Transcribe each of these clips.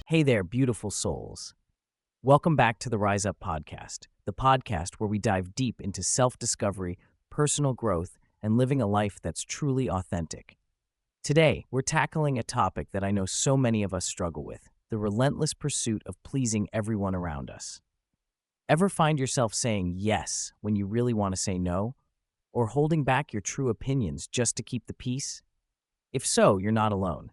Hey there, beautiful souls. Welcome back to the Rise Up Podcast, the podcast where we dive deep into self discovery, personal growth, and living a life that's truly authentic. Today, we're tackling a topic that I know so many of us struggle with: the relentless pursuit of pleasing everyone around us. Ever find yourself saying yes when you really want to say no, or holding back your true opinions just to keep the peace? If so, you're not alone.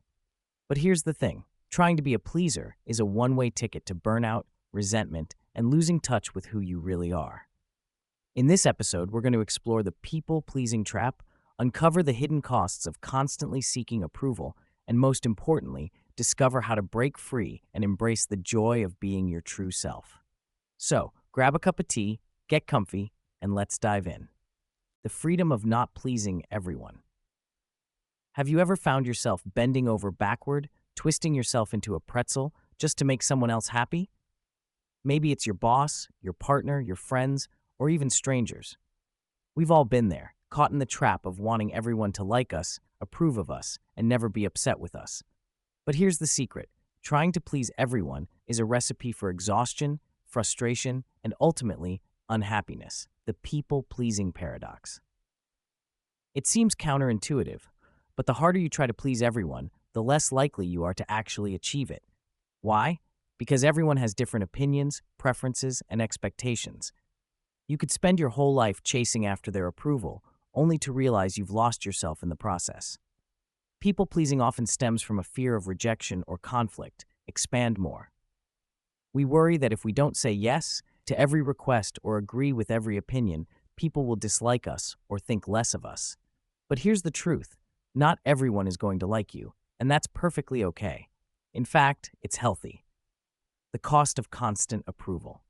But here's the thing: trying to be a pleaser is a one-way ticket to burnout, resentment, and losing touch with who you really are. In this episode, we're going to explore the people-pleasing trap, uncover the hidden costs of constantly seeking approval, and most importantly, discover how to break free and embrace the joy of being your true self. So, grab a cup of tea, get comfy, and let's dive in. The freedom of not pleasing everyone. Have you ever found yourself bending over backward, twisting yourself into a pretzel just to make someone else happy? Maybe it's your boss, your partner, your friends, or even strangers. We've all been there, caught in the trap of wanting everyone to like us, approve of us, and never be upset with us. But here's the secret: trying to please everyone is a recipe for exhaustion, frustration, and ultimately, unhappiness. The people-pleasing paradox. It seems counterintuitive, but the harder you try to please everyone, the less likely you are to actually achieve it. Why? Because everyone has different opinions, preferences, and expectations. You could spend your whole life chasing after their approval, only to realize you've lost yourself in the process. People-pleasing often stems from a fear of rejection or conflict. Expand more. We worry that if we don't say yes to every request or agree with every opinion, people will dislike us or think less of us. But here's the truth: not everyone is going to like you, and that's perfectly okay. In fact, it's healthy. The cost of constant approval.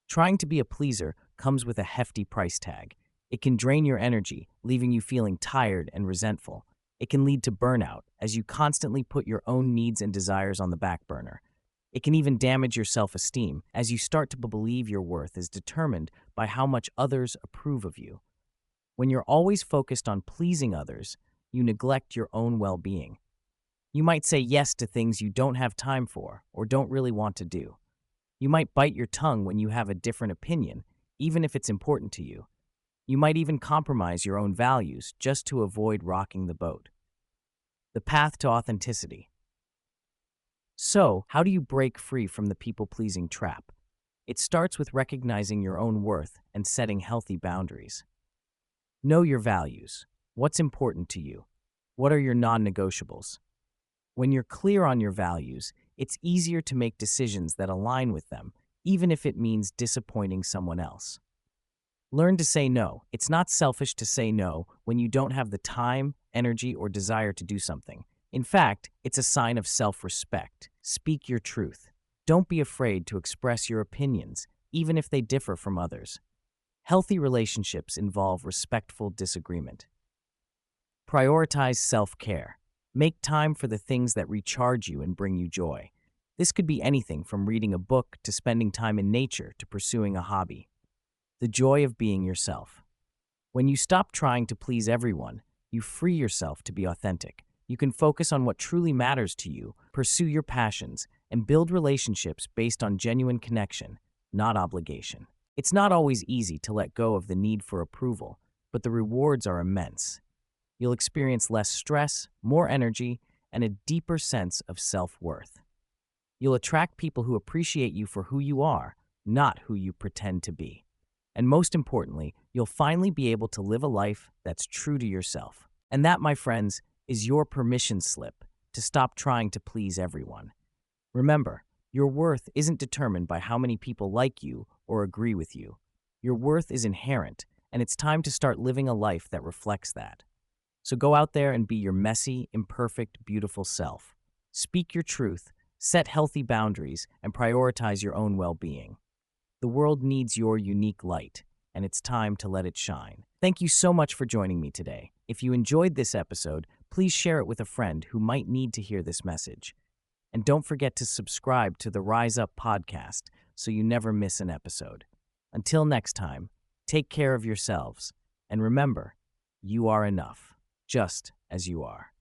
Trying to be a pleaser comes with a hefty price tag. It can drain your energy, leaving you feeling tired and resentful. It can lead to burnout, as you constantly put your own needs and desires on the back burner. It can even damage your self-esteem, as you start to believe your worth is determined by how much others approve of you. When you're always focused on pleasing others, you neglect your own well-being. You might say yes to things you don't have time for or don't really want to do. You might bite your tongue when you have a different opinion, even if it's important to you. You might even compromise your own values just to avoid rocking the boat. The path to authenticity. So, how do you break free from the people-pleasing trap? It starts with recognizing your own worth and setting healthy boundaries. Know your values. What's important to you? What are your non-negotiables? When you're clear on your values, it's easier to make decisions that align with them, even if it means disappointing someone else. Learn to say no. It's not selfish to say no when you don't have the time, energy, or desire to do something. In fact, it's a sign of self-respect. Speak your truth. Don't be afraid to express your opinions, even if they differ from others. Healthy relationships involve respectful disagreement. Prioritize self-care. Make time for the things that recharge you and bring you joy. This could be anything from reading a book to spending time in nature to pursuing a hobby. The joy of being yourself. When you stop trying to please everyone, you free yourself to be authentic. You can focus on what truly matters to you, pursue your passions, and build relationships based on genuine connection, not obligation. It's not always easy to let go of the need for approval, but the rewards are immense. You'll experience less stress, more energy, and a deeper sense of self-worth. You'll attract people who appreciate you for who you are, not who you pretend to be. And most importantly, you'll finally be able to live a life that's true to yourself. And that, my friends, is your permission slip to stop trying to please everyone. Remember, your worth isn't determined by how many people like you or agree with you. Your worth is inherent, and it's time to start living a life that reflects that. So go out there and be your messy, imperfect, beautiful self. Speak your truth, set healthy boundaries, and prioritize your own well-being. The world needs your unique light, and it's time to let it shine. Thank you so much for joining me today. If you enjoyed this episode, please share it with a friend who might need to hear this message. And don't forget to subscribe to the Rise Up Podcast so you never miss an episode. Until next time, take care of yourselves, and remember, you are enough, just as you are.